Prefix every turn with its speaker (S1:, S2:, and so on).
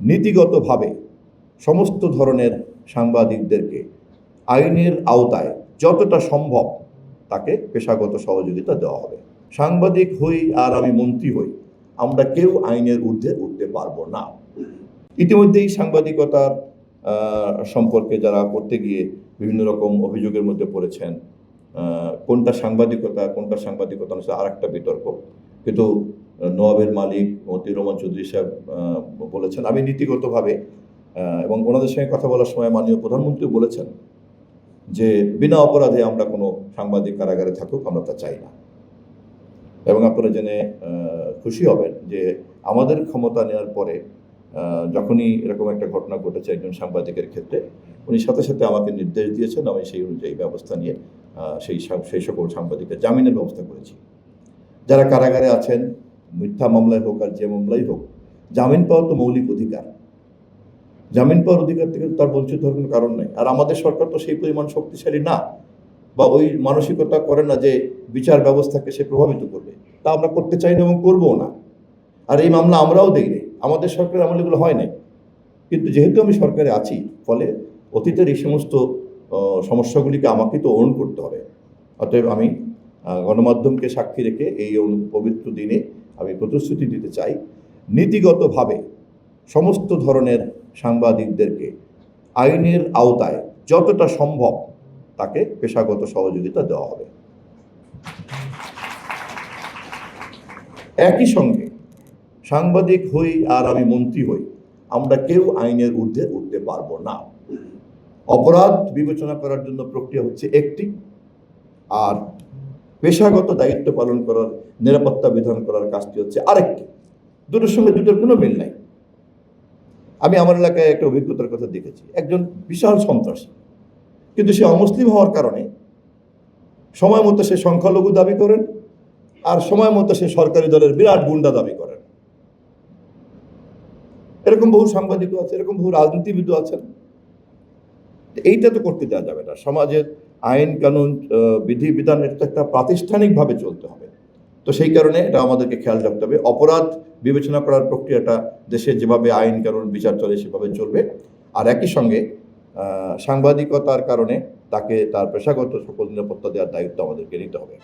S1: নীতিগতভাবে সমস্ত ধরনের সাংবাদিকদেরকে আইনের আওতায় যতটা সম্ভব তাকে পেশাগত সহযোগিতা দেওয়া হবে। সাংবাদিক হই আর আমি মন্ত্রী হই, আমরা কেউ আইনের ঊর্ধ্বে উঠতে পারবো না। ইতিমধ্যেই সাংবাদিকতার সম্পর্কে যারা করতে গিয়ে বিভিন্ন রকম অভিযোগের মধ্যে পড়েছেন, কোনটা সাংবাদিকতা অনুসারে আর একটা বিতর্ক। কিন্তু নওয়াবের মালিক মতিউর রহমান চৌধুরী সাহেব বলেছেন, আমি নীতিগতভাবে এবং ওনাদের সঙ্গে কথা বলার সময় মাননীয় প্রধানমন্ত্রী বলেছেন যে বিনা অপরাধে আমরা কোনো সাংবাদিক কারাগারে থাকুক, আমরা তা চাই না। এবং আপনারা জেনে খুশি হবেন যে আমাদের ক্ষমতা নেওয়ার পরে যখনই এরকম একটা ঘটনা ঘটেছে একজন সাংবাদিকের ক্ষেত্রে, উনি সাথে সাথে আমাকে নির্দেশ দিয়েছেন, আমি সেই অনুযায়ী ব্যবস্থা নিয়ে সেই সকল সাংবাদিকের জামিনের ব্যবস্থা করেছি। যারা কারাগারে আছেন, মিথ্যা মামলায় হোক আর যে মামলাই হোক, জামিন পাওয়া তো মৌলিক অধিকার। জামিন পাওয়ার অধিকার থেকে তার বঞ্চিত হওয়ার কোনো কারণ নেই। আর আমাদের সরকার তো সেই পরিমাণ শক্তিশালী না, বা ওই মানসিকতা করে না যে বিচার ব্যবস্থাকে সে প্রভাবিত করবে। তা আমরা করতে চাই না এবং করবও না। আর এই মামলা আমরাও দেই নাই, আমাদের সরকারের আমলে এগুলো হয় নাই। কিন্তু যেহেতু আমি সরকারে আছি, ফলে অতীতের এই সমস্ত সমস্যাগুলিকে আমাকে তো ওন করতে হবে। অতএব আমি গণমাধ্যমকে সাক্ষী রেখে এই পবিত্র দিনে আমি প্রতিশ্রুতি দিতে চাই, নীতিগতভাবে সমস্ত ধরনের সাংবাদিকদেরকে আইনের আওতায় যতটা সম্ভব তাকে পেশাগত সহযোগিতা দেওয়া হবে। একই সঙ্গে সাংবাদিক হই আর আমি মন্ত্রী হই, আমরা কেউ আইনের ঊর্ধ্বে উঠতে পারবো না। অপরাধ বিবেচনা করার জন্য প্রক্রিয়া হচ্ছে একটি, আর পেশাগত দায়িত্ব পালন করার, নিরাপত্তা বিধান করার কাজটি হচ্ছে আরেকটি। দুটোর সঙ্গে দুটোর কোনো মিল নাই। আমি আমার এলাকায় একটা অভিজ্ঞতার কথা দেখেছি। একজন বিশাল সন্ত্রাসী, কিন্তু সে অমুসলিম হওয়ার কারণে সময় মতো সে সংখ্যালঘু দাবি করেন, আর সময় মতো সে সরকারি দলের বিরাট গুন্ডা দাবি করেন। এরকম বহু সাংবাদিকও আছে, এরকম বহু রাজনীতিবিদও আছেন। এইটা তো করতে দেওয়া যাবে না। সমাজের আইন কানুন বিধিবিধান এটা তো একটা প্রাতিষ্ঠানিকভাবে চলতে হবে। তো সেই কারণে এটা আমাদেরকে খেয়াল রাখতে হবে। অপরাধ বিবেচনা করার প্রক্রিয়াটা দেশে যেভাবে আইন কানুন বিচার চলে সেভাবে চলবে। আর একই সঙ্গে সাংবাদিকতার কারণে তাকে তার পেশাগত সকল নিরাপত্তা দেওয়ার দায়িত্ব আমাদেরকে নিতে হবে।